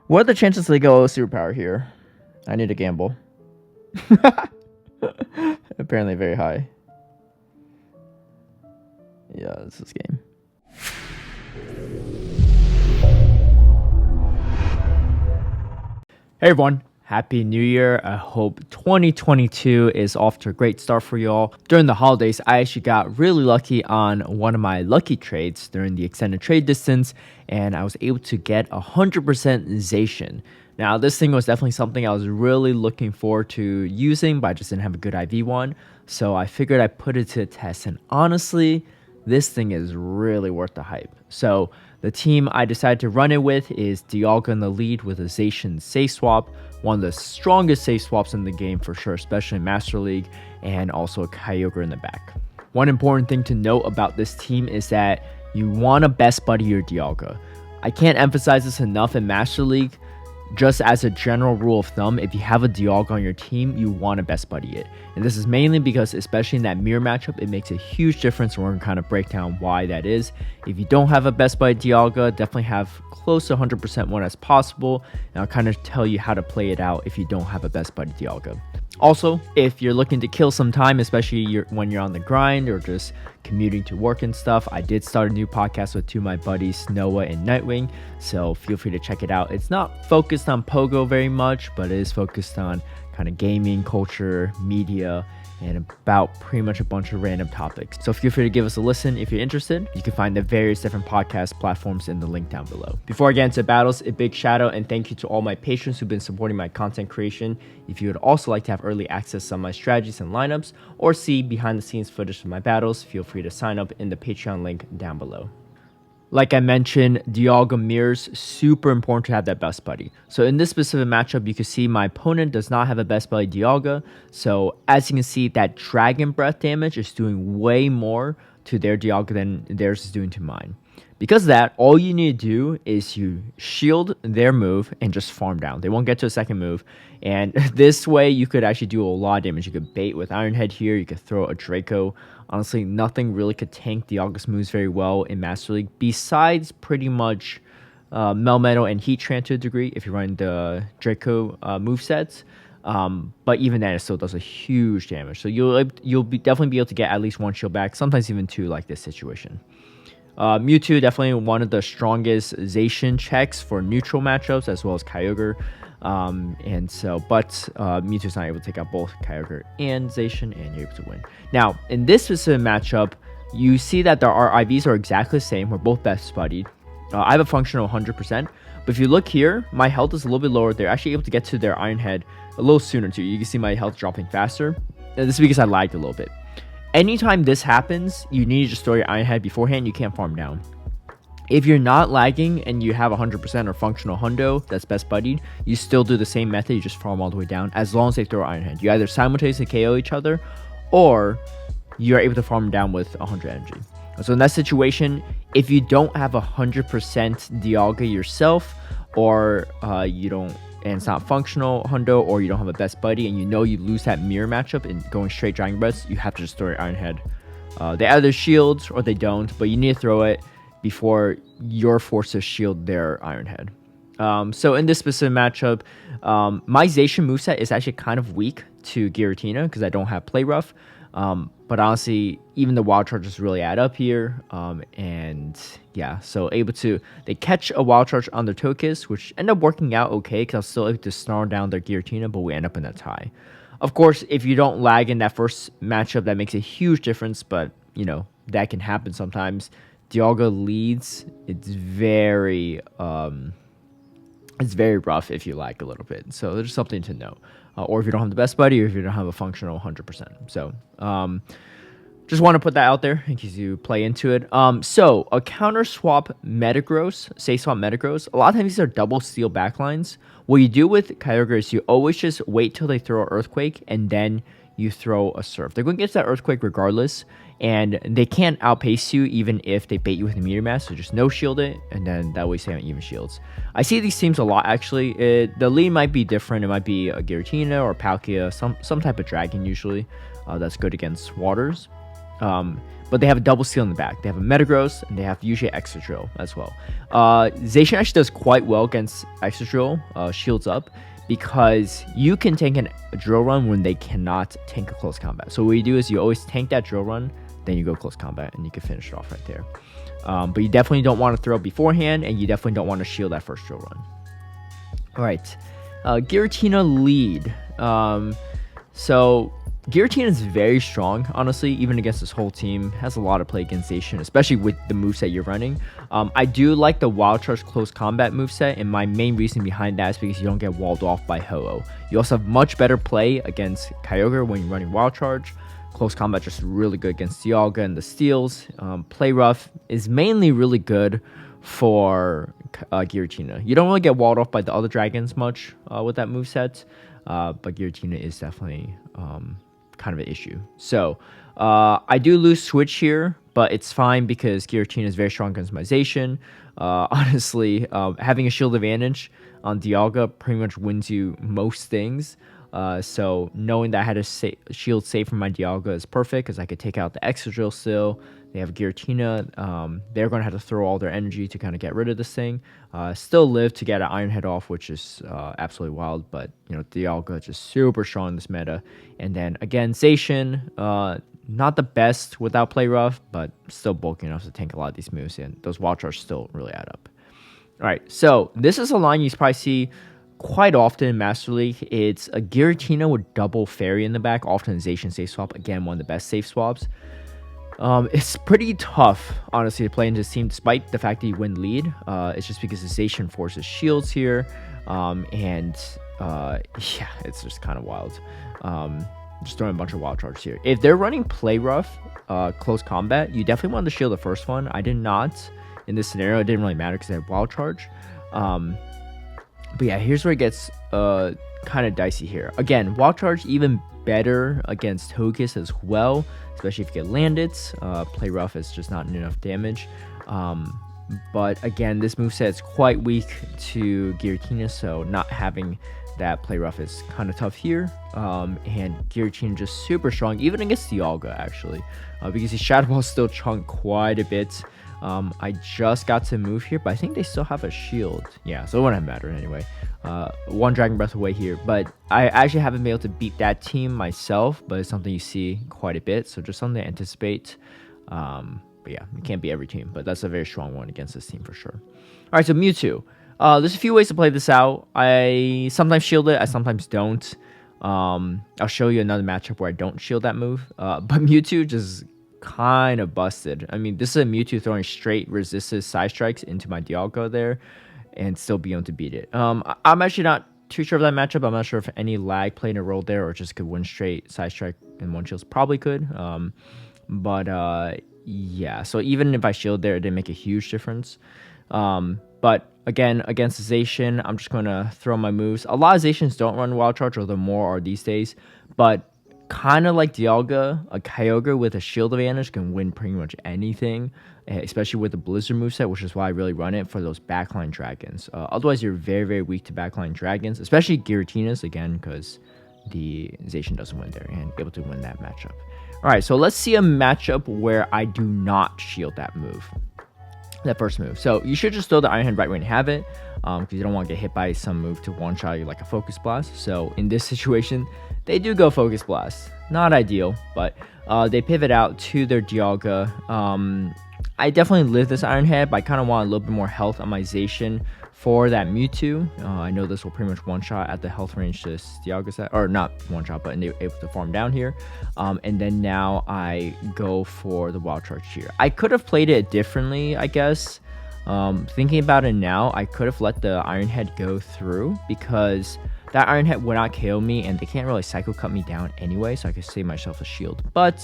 What are the chances they go superpower here? I need to gamble. Apparently very high. Yeah, this is game. Hey everyone, Happy New Year. I hope 2022 is off to a great start for y'all. During the holidays, I actually got really lucky on one of my lucky trades during the extended trade distance, and I was able to get 100% Zacian. Now, this thing was definitely something I was really looking forward to using, but I just didn't have a good IV one, so I figured I'd put it to the test, and honestly, this thing is really worth the hype. So the team I decided to run it with is Dialga in the lead with a Zacian safe swap, one of the strongest safe swaps in the game for sure, especially in Master League, and also a Kyogre in the back. One important thing to note about this team is that you want to best buddy your Dialga. I can't emphasize this enough in Master League. Just as a general rule of thumb, if you have a Dialga on your team, you want to best buddy it. And this is mainly because, especially in that mirror matchup, it makes a huge difference, and we're going to kind of break down why that is. If you don't have a best buddy Dialga, definitely have close to 100% one as possible, and I'll kind of tell you how to play it out if you don't have a best buddy Dialga. Also, if you're looking to kill some time, especially when you're on the grind or just commuting to work and stuff, I did start a new podcast with two of my buddies, Noah and Nightwing, so feel free to check it out. It's not focused on Pogo very much, but it is focused on kind of gaming, culture, media, and about pretty much a bunch of random topics. So feel free to give us a listen if you're interested. You can find the various different podcast platforms in the link down below. Before I get into battles, a big shout out and thank you to all my patrons who've been supporting my content creation. If you would also like to have early access to some of my strategies and lineups, or see behind the scenes footage of my battles, feel free to sign up in the Patreon link down below. Like I mentioned, Dialga mirrors, super important to have that best buddy. So in this specific matchup, you can see my opponent does not have a best buddy Dialga. So as you can see, that Dragon Breath damage is doing way more to their Dialga than theirs is doing to mine. Because of that, all you need to do is you shield their move and just farm down. They won't get to a second move. And this way, you could actually do a lot of damage. You could bait with Iron Head here. You could throw a Draco. Honestly, nothing really could tank Dialga's moves very well in Master League, besides pretty much Melmetal and Heat Tran to a degree if you're running the Draco movesets. But even then, it still does a huge damage. So you'll definitely be able to get at least one shield back, sometimes even two like this situation. Mewtwo, definitely one of the strongest Zacian checks for neutral matchups, as well as Kyogre. Mewtwo's not able to take out both Kyogre and Zacian, and you're able to win. Now, in this specific matchup, you see that our IVs are exactly the same. We're both best buddied. I have a functional 100%, but if you look here, my health is a little bit lower. They're actually able to get to their Iron Head a little sooner too. You can see my health dropping faster. And this is because I lagged a little bit. Anytime this happens, you need to just throw your Iron Head beforehand. You can't farm down. If you're not lagging and you have 100% or functional hundo that's best buddied, you still do the same method. You just farm all the way down as long as they throw Iron Head. You either simultaneously KO each other, or you're able to farm down with 100 energy. So in that situation, if you don't have 100% Dialga yourself, or you don't, and it's not functional hundo, or you don't have a best buddy, and you know you lose that mirror matchup and going straight Dragon Breaths, you have to just throw your Iron Head. They either shield or they don't, but you need to throw it before you're forced to shield their Iron Head. So in this specific matchup, my Zacian moveset is actually kind of weak to Giratina because I don't have Play Rough. But honestly, even the Wild Charges really add up here. And yeah, so they catch a Wild Charge on their Togekiss, which end up working out okay because I was still able to snarl down their Giratina, but we end up in a tie. Of course, if you don't lag in that first matchup, that makes a huge difference, but you know, that can happen sometimes. Dialga leads. It's very rough if you lag a little bit. So there's something to know. Or if you don't have the best buddy, or if you don't have a functional 100%. So just want to put that out there in case you play into it. So a counter swap Metagross, safe swap Metagross, a lot of times these are double steel backlines. What you do with Kyogre is you always just wait till they throw an Earthquake, and then you throw a Surf. They're going to get that Earthquake regardless, and they can't outpace you even if they bait you with a Meteor Mash, so just no shield it, and then that way stay on even shields. I see these teams a lot actually. The lead might be different. It might be a Giratina or Palkia, some type of dragon usually that's good against waters. But they have a double steal in the back. They have a Metagross, and they have usually Excadrill as well. Zacian actually does quite well against Excadrill, shields up, because you can tank a drill run when they cannot tank a close combat. So what you do is you always tank that drill run, then you go close combat, and you can finish it off right there. But you definitely don't want to throw beforehand, and you definitely don't want to shield that first drill run. All right, Giratina lead. So Giratina is very strong, honestly, even against this whole team. Has a lot of play against Zacian, especially with the moveset you're running. I do like the Wild Charge close combat moveset, and my main reason behind that is because you don't get walled off by Ho-Oh. You also have much better play against Kyogre when you're running Wild Charge. Close combat just really good against Dialga and the steals. Play rough is mainly really good for Giratina. You don't really get walled off by the other dragons much with that moveset, but Giratina is definitely kind of an issue. So I do lose switch here, but it's fine because Giratina is very strong against my Zacian. Honestly, having a shield advantage on Dialga pretty much wins you most things. So knowing that I had a shield safe from my Dialga is perfect because I could take out the Excadrill still. They have Giratina. They're going to have to throw all their energy to kind of get rid of this thing. Still live to get an Iron Head off, which is absolutely wild. But, you know, Dialga just super strong in this meta. And then, again, Zacian, not the best without Play Rough, but still bulky enough to tank a lot of these moves. And those Wild Charge still really add up. All right, so this is a line you probably see quite often in Master League. It's a Giratina with double Fairy in the back, often a Zacian safe swap. Again, one of the best safe swaps. It's pretty tough, honestly, to play in this team, despite the fact that you win lead. It's just because the Zacian forces shields here, yeah, it's just kind of wild. Just throwing a bunch of Wild Charges here. If they're running Play Rough, close combat, you definitely want to shield the first one. I did not in this scenario. It didn't really matter because I had Wild Charge. But yeah, here's where it gets kind of dicey here. Again, Wild Charge even better against Hocus as well, especially if you get landed. Play Rough is just not enough damage. But again, this moveset is quite weak to Giratina, so not having that Play Rough is kind of tough here. And Giratina just super strong, even against Dialga, actually, because his Shadow Ball still chunk quite a bit. I just got to move here, but I think they still have a shield. Yeah, so it wouldn't have mattered anyway. One Dragon Breath away here, but I actually haven't been able to beat that team myself, but it's something you see quite a bit, so just something to anticipate. But yeah, it can't be every team, but that's a very strong one against this team for sure. All right, so Mewtwo. There's a few ways to play this out. I sometimes shield it, I sometimes don't. I'll show you another matchup where I don't shield that move, but Mewtwo just kind of busted. I mean, this is a Mewtwo throwing straight resisted side strikes into my Dialga there and still be able to beat it. I'm actually not too sure of that matchup. I'm not sure if any lag played a role there or just could win straight side strike and one shields. Probably could. Yeah, so even if I shield there, it didn't make a huge difference. But again, against Zacian, I'm just going to throw my moves. A lot of Zacians don't run Wild Charge, although more are these days. But kind of like Dialga, a Kyogre with a shield advantage can win pretty much anything, especially with the Blizzard moveset, which is why I really run it for those backline dragons. Otherwise, you're very, very weak to backline dragons, especially Giratinas, again, because the Zacian doesn't win there and able to win that matchup. All right, so let's see a matchup where I do not shield that move. That first move. So you should just throw the Iron Head right when you have it, because you don't want to get hit by some move to one-shot you like a Focus Blast. So in this situation, they do go Focus Blast. Not ideal, but they pivot out to their Dialga. I definitely live this Iron Head, but I kind of want a little bit more health on my Zacian for that Mewtwo. I know this will pretty much one-shot at the health range this Dialga's at, or not one-shot, but able to farm down here. And then now I go for the Wild Charge here. I could have played it differently, I guess. Thinking about it now, I could have let the Iron Head go through because that Iron Head would not KO me, and they can't really Psycho Cut me down anyway, so I could save myself a shield. But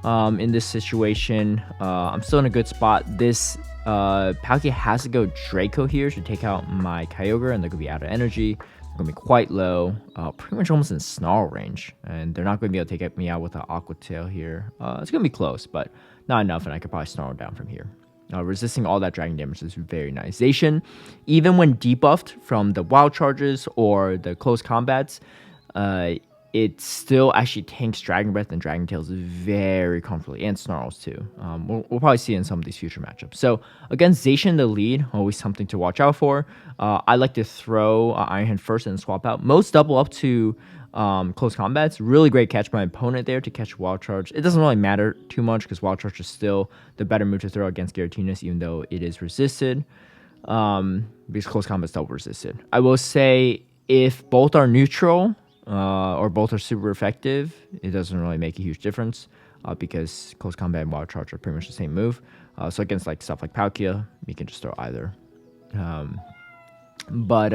in this situation, I'm still in a good spot. This Palkia has to go Draco here to take out my Kyogre, and they're going to be out of energy. They're going to be quite low, pretty much almost in Snarl range, and they're not going to be able to take me out with an Aqua Tail here. It's going to be close, but not enough, and I could probably Snarl down from here. Resisting all that dragon damage is very nice. Zacian, even when debuffed from the Wild Charges or the close combats, it still actually tanks Dragon Breath and Dragon Tails very comfortably, and Snarls too. We'll probably see in some of these future matchups. So against Zacian in the lead, always something to watch out for. I like to throw Iron Hand first and swap out. Most double up to close combats. Really great catch by my opponent there to catch Wild Charge. It doesn't really matter too much because Wild Charge is still the better move to throw against Giratina, even though it is resisted. Because close combat's double resisted. I will say if both are neutral, or both are super effective, it doesn't really make a huge difference because close combat and Wild Charge are pretty much the same move. So against like stuff like Palkia, you can just throw either. But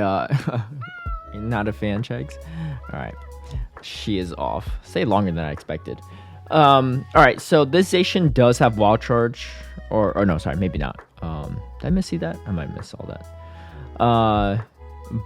not a fan, checks. All right, she is off. Stay longer than I expected. All right, so this Zacian does have Wild Charge, or no, sorry, maybe not. Did I miss that? I might miss all that.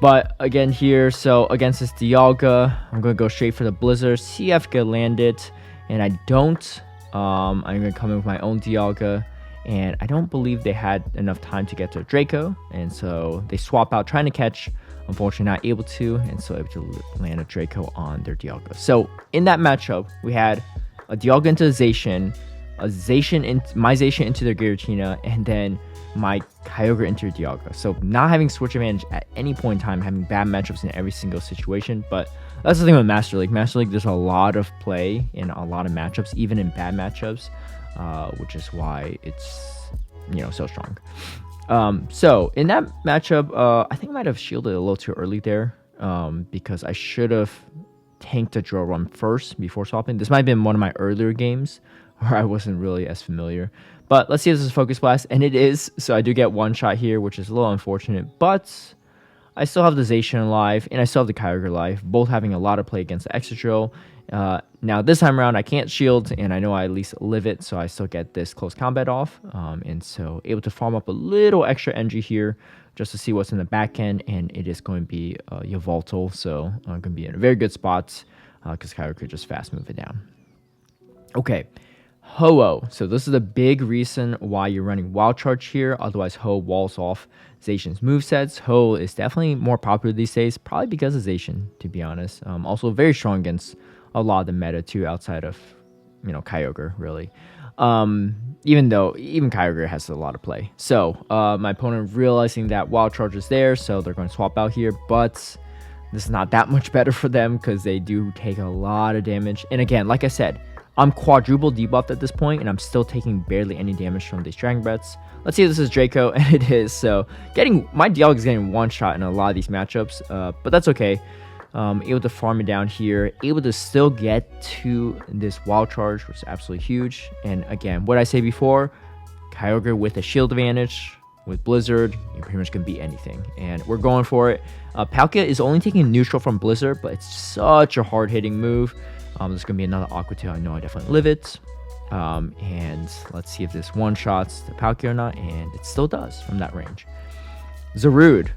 But again here, so against this Dialga, I'm going to go straight for the Blizzard, see if I can land it, and I don't. I'm going to come in with my own Dialga, and I don't believe they had enough time to get to Draco, and so they swap out trying to catch, unfortunately not able to, and so able to land a Draco on their Dialga. So in that matchup, we had a Dialga into Zacian, my Zacian into their Giratina, and then my Kyogre into Dialga. So not having switch advantage at any point in time, having bad matchups in every single situation. But that's the thing with Master League. Master League, there's a lot of play in a lot of matchups, even in bad matchups, which is why it's, so strong. So in that matchup, I think I might have shielded a little too early there because I should have tanked a drill run first before swapping. This might have been one of my earlier games where I wasn't really as familiar. But let's see if this is Focus Blast, and it is. So I do get one shot here, which is a little unfortunate, but I still have the Zacian alive, and I still have the Kyogre alive, both having a lot of play against the Excadrill. Now this time around, I can't shield, and I know I at least live it, so I still get this close combat off, and so able to farm up a little extra energy here just to see what's in the back end, and it is going to be Yveltal, so I'm going to be in a very good spot because Kyogre could just fast move it down. Okay. Ho-Oh. So this is a big reason why you're running Wild Charge here. Otherwise, Ho walls off Zacian's movesets. Ho is definitely more popular these days, probably because of Zacian, to be honest. Also very strong against a lot of the meta too, outside of, Kyogre, really. Even Kyogre has a lot of play. So my opponent realizing that Wild Charge is there, so they're going to swap out here, but this is not that much better for them because they do take a lot of damage. And again, like I said, I'm quadruple debuffed at this point, and I'm still taking barely any damage from these Dragon Breaths. Let's see if this is Draco, and it is. So my Dialga is getting one shot in a lot of these matchups, but that's okay. Able to farm it down here, able to still get to this Wild Charge, which is absolutely huge. And again, what I say before, Kyogre with a shield advantage, with Blizzard, you pretty much can beat anything. And we're going for it. Palkia is only taking neutral from Blizzard, but it's such a hard-hitting move. There's going to be another Aqua Tail. I know I definitely live it. And let's see if this one-shots the Palkia or not. And it still does from that range. Zarude.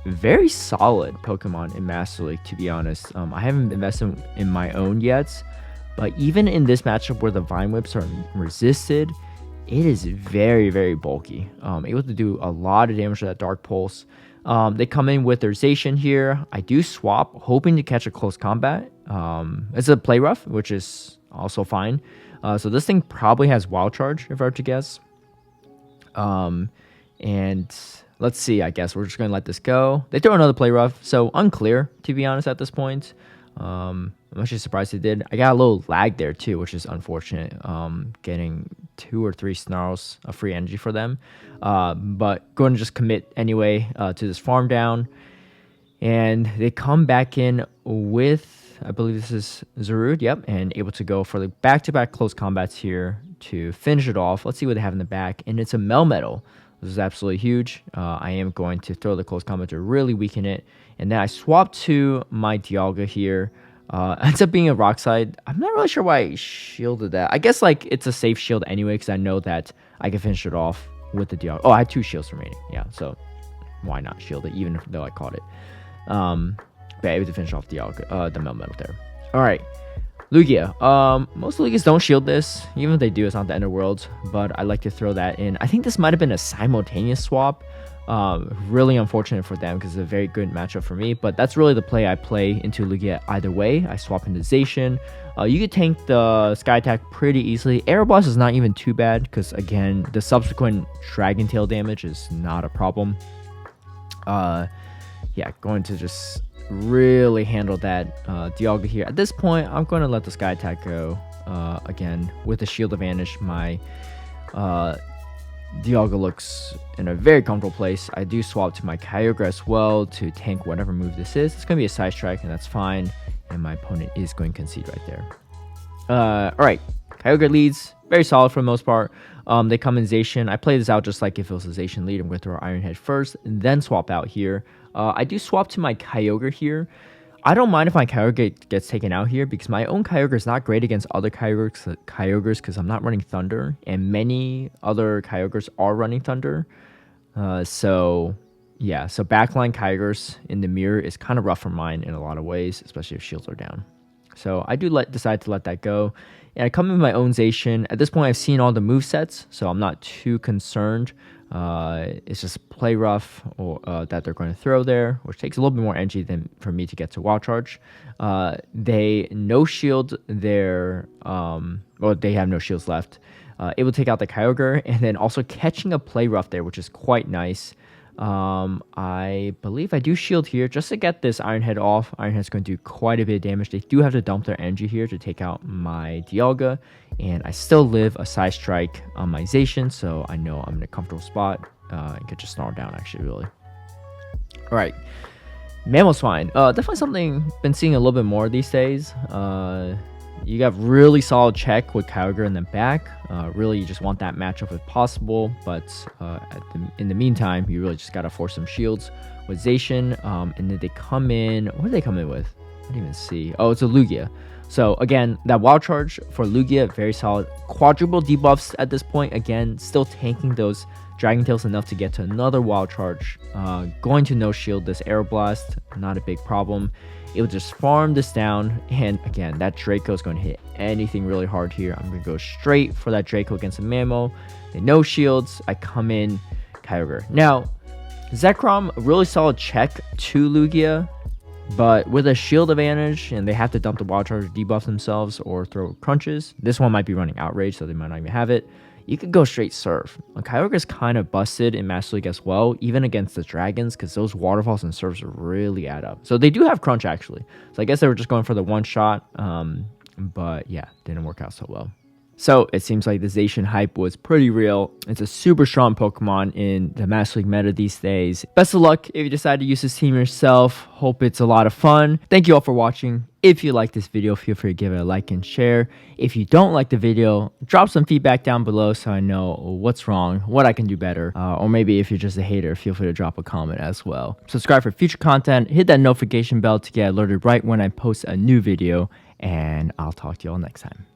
Very solid Pokemon in Master League, to be honest. I haven't invested in my own yet. But even in this matchup where the Vine Whips are resisted, it is very, very bulky. Able to do a lot of damage to that Dark Pulse. They come in with their Zacian here. I do swap, hoping to catch a close combat. It's a play rough, which is also fine. So this thing probably has Wild Charge, if I were to guess. And let's see, I guess we're just going to let this go. They throw another play rough, so unclear, to be honest, at this point. I'm actually surprised they did. I got a little lag there, too, which is unfortunate. Getting 2 or 3 Snarls of free energy for them. But going to just commit anyway to this farm down. And they come back in with, I believe this is Zarude, yep, and able to go for the back-to-back close combats here to finish it off. Let's see what they have in the back. And it's a Melmetal. This is absolutely huge. I am going to throw the close combat to really weaken it. And then I swap to my Dialga here. Ends up being a Rock Slide. I'm not really sure why I shielded that. I guess it's a safe shield anyway because I know that I can finish it off with the Dialga. Oh, I had 2 shields remaining. Yeah, so why not shield it even though I caught it. But able to finish off Dialga, the Melmetal there. All right. Lugia. Most Lugias don't shield this. Even if they do, it's not the end of the world. But I like to throw that in. I think this might have been a simultaneous swap Really unfortunate for them because it's a very good matchup for me, but that's really the play I play into Lugia either way. I swap into Zacian. You could tank the Sky Attack pretty easily. Aeroblast is not even too bad because, again, the subsequent Dragon Tail damage is not a problem. Yeah, going to just really handle that Dialga here. At this point, I'm going to let the Sky Attack go. Again, with the shield advantage, my Dialga looks in a very comfortable place. I do swap to my Kyogre as well to tank whatever move this is. It's going to be a side strike, and that's fine. And my opponent is going to concede right there. Alright, Kyogre leads. Very solid for the most part. They come in Zacian. I play this out just like if it was a Zacian lead. I'm going to throw Iron Head first, and then swap out here. I do swap to my Kyogre here. I don't mind if my Kyogre gets taken out here because my own Kyogre is not great against other Kyogres because I'm not running Thunder, and many other Kyogres are running Thunder. So backline Kyogres in the mirror is kind of rough for mine in a lot of ways, especially if shields are down. So I do decide to let that go. And I come in my own Zacian. At this point, I've seen all the movesets, so I'm not too concerned. It's just play rough or that they're going to throw there, which takes a little bit more energy than for me to get to Wild Charge. They no shield their they have no shields left. It will take out the Kyogre, and then also catching a play rough there, which is quite nice. I believe I do shield here just to get this Iron Head off. Iron Head's going to do quite a bit of damage. They do have to dump their energy here to take out my Dialga, and I still live a side strike on my Zacian, so I know I'm in a comfortable spot and could just snarl down actually, really. Alright, Mamoswine. Definitely something been seeing a little bit more these days. You got really solid check with Kyogre in the back. Really, you just want that matchup if possible. But in the meantime, you really just got to force some shields with Zacian. And then they come in. What do they come in with? I didn't even see. Oh, it's a Lugia. So again, that Wild Charge for Lugia, very solid. Quadruple debuffs at this point. Again, still tanking those Dragon Tails enough to get to another Wild Charge. Going to no shield this Aeroblast. Not a big problem. It will just farm this down, and again, that Draco is going to hit anything really hard here. I'm going to go straight for that Draco against a Mamo. They no shields. I come in Kyogre. Now, Zekrom, really solid check to Lugia, but with a shield advantage, and they have to dump the Wild Charge, debuff themselves, or throw crunches. This one might be running Outrage, so they might not even have it. You could go straight Surf. Kyogre is kind of busted in Master League as well, even against the Dragons, because those Waterfalls and Surfs really add up. So they do have Crunch, actually. So I guess they were just going for the one shot, but yeah, didn't work out so well. So it seems like the Zacian hype was pretty real. It's a super strong Pokemon in the Master League meta these days. Best of luck if you decide to use this team yourself. Hope it's a lot of fun. Thank you all for watching. If you like this video, feel free to give it a like and share. If you don't like the video, drop some feedback down below so I know what's wrong, what I can do better. Or maybe if you're just a hater, feel free to drop a comment as well. Subscribe for future content. Hit that notification bell to get alerted right when I post a new video. And I'll talk to you all next time.